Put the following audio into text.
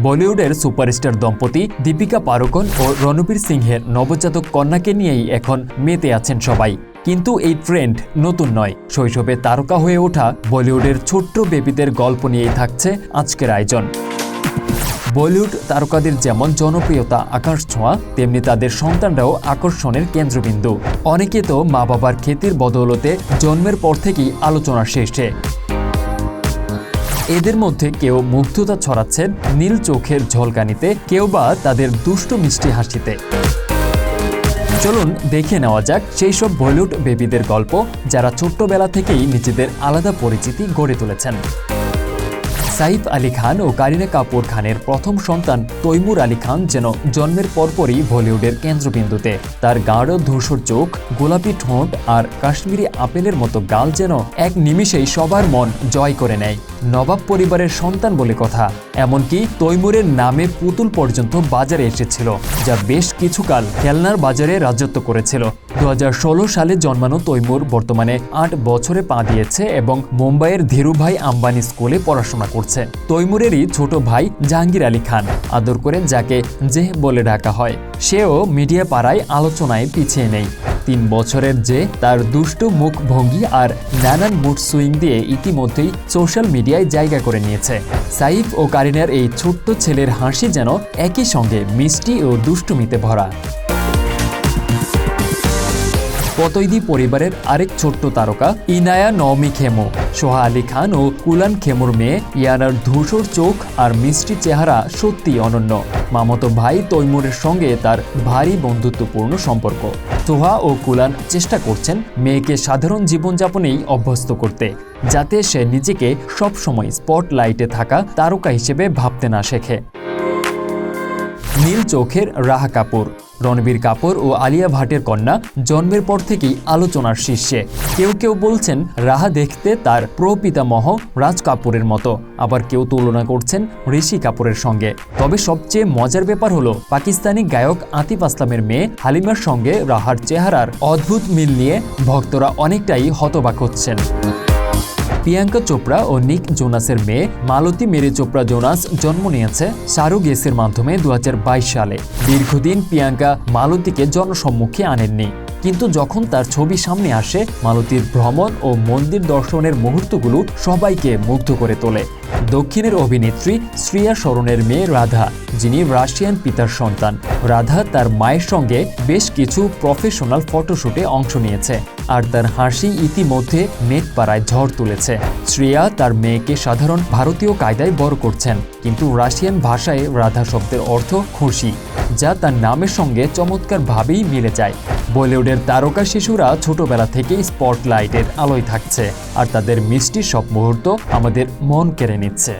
বলিউডের সুপারস্টার দম্পতি দীপিকা পাড়ুকোন ও রণবীর সিংহের নবজাতক কন্যাকে নিয়েই এখন মেতে আছেন সবাই। কিন্তু এই ট্রেন্ড নতুন নয়। শৈশবে তারকা হয়ে ওঠা বলিউডের ছোট্ট বেবিদের গল্প নিয়েই থাকছে আজকের আয়োজন। বলিউড তারকাদের যেমন জনপ্রিয়তা আকাশ ছোঁয়া, তেমনি তাদের সন্তানরাও আকর্ষণের কেন্দ্রবিন্দু। অনেকে তো মা বাবার খ্যাতির বদৌলতে জন্মের পর থেকেই আলোচনার শীর্ষে। এদের মধ্যে কেউ মুগ্ধতা ছড়াচ্ছেন নীল চোখের ঝলকানিতে, কেউ বা তাদের দুষ্ট মিষ্টি হাসিতে। চলুন দেখে নেওয়া যাক সেই সব বলিউড বেবিদের গল্প যারা ছোট্টবেলা থেকেই নিজেদের আলাদা পরিচিতি গড়ে তুলেছেন। সাইফ আলী খান ও কারিনা কাপুর খানের প্রথম সন্তান তৈমুর আলী খান যেন জন্মের পরপরই বলিউডের কেন্দ্রবিন্দুতে। তার গাঢ় ধূসর চোখ, গোলাপি ঠোঁট আর কাশ্মীরি আপেলের মতো গাল যেন এক নিমিষেই সবার মন জয় করে নেয়। নবাব পরিবারের সন্তান বলে কথা, এমনকি তৈমুরের নামে পুতুল পর্যন্ত বাজারে এসেছিল, যা বেশ কিছুকাল খেলনার বাজারে রাজত্ব করেছিল। 2016 সালে জন্মানো তৈমুর বর্তমানে 8 বছরে পা দিয়েছে এবং মুম্বাইয়ের ধীরুভাই আম্বানি স্কুলে পড়াশোনা করছে। তৈমুরেরই ছোট ভাই জাহাঙ্গীর আলী খান, আদর করে যাকে জেহ বলে ডাকা হয়, সেও মিডিয়া পাড়ায় আলোচনায় পিছিয়ে নেই। 3 বছরের যে তার দুষ্ট মুখ ভঙ্গি আর নানান মুড সুইং দিয়ে ইতিমধ্যেই সোশ্যাল মিডিয়ায় জায়গা করে নিয়েছে। সাইফ ও কারিনার এই ছোট্ট ছেলের হাসি যেন একই সঙ্গে মিষ্টি ও দুষ্টুমিতে ভরা। পতৈদি পরিবারের আরেক ছোট্ট তারকা ইনায়া নওমি খেমো, সোহা আলী খান ও কুলান খেমোর মেয়ে ইয়ানার ধূসর চোখ আর মিষ্টি চেহারা সত্যি অনন্য। মামাতো ভাই তৈমুরের সঙ্গে তার ভারী বন্ধুত্বপূর্ণ সম্পর্ক। সোহা ও কুলান চেষ্টা করছেন মেয়েকে সাধারণ জীবনযাপনেই অভ্যস্ত করতে, যাতে সে নিজেকে সবসময় স্পটলাইটে থাকা তারকা হিসেবে ভাবতে না শেখে। নীল চোখের রাহা কাপুর, রণবীর কাপুর ও আলিয়া ভাটের কন্যা, জন্মের পর থেকেই আলোচনার শীর্ষে। কেউ কেউ বলছেন রাহা দেখতে তার প্রপিতামহ রাজ কাপুরের মতো, আবার কেউ তুলনা করছেন ঋষি কাপুরের সঙ্গে। তবে সবচেয়ে মজার ব্যাপার হলো পাকিস্তানি গায়ক আতিফ আসলামের মেয়ে হালিমার সঙ্গে রাহার চেহারার অদ্ভুত মিল নিয়ে ভক্তরা অনেকটাই হতবাক হচ্ছেন। প্রিয়াঙ্কা চোপড়া ও নিক জোনাসের মেয়ে মালতী মেরি চোপড়া জোনাস জন্ম নিয়েছে সারোগেসির মাধ্যমে 2022 সালে। দীর্ঘদিন প্রিয়াঙ্কা মালতীকে জনসম্মুখে আনেননি, কিন্তু যখন তার ছবি সামনে আসে, মালতীর ভ্রমণ ও মন্দির দর্শনের মুহূর্তগুলো সবাইকে মুগ্ধ করে তোলে। দক্ষিণের অভিনেত্রী শ্রিয়া শরণের মেয়ে রাধা, যিনি রাশিয়ান পিতার সন্তান। রাধা তার মায়ের সঙ্গে বেশ কিছু প্রফেশনাল ফটোশুটে অংশ নিয়েছে, আর তার হাসি ইতিমধ্যে নেট পাড়ায় ঝড় তুলেছে। শ্রিয়া তার মেয়েকে সাধারণ ভারতীয় কায়দায় বড় করছেন, কিন্তু রাশিয়ান ভাষায় রাধা শব্দের অর্থ খুশি, যা তার নামের সঙ্গে চমৎকারভাবেই মিলে যায়। বলিউডের তারকা শিশুরা ছোটবেলা থেকেই স্পটলাইটের আলোয় থাকছে, আর তাদের মিষ্টি সব মুহূর্ত আমাদের মন কেড়ে নিচ্ছে।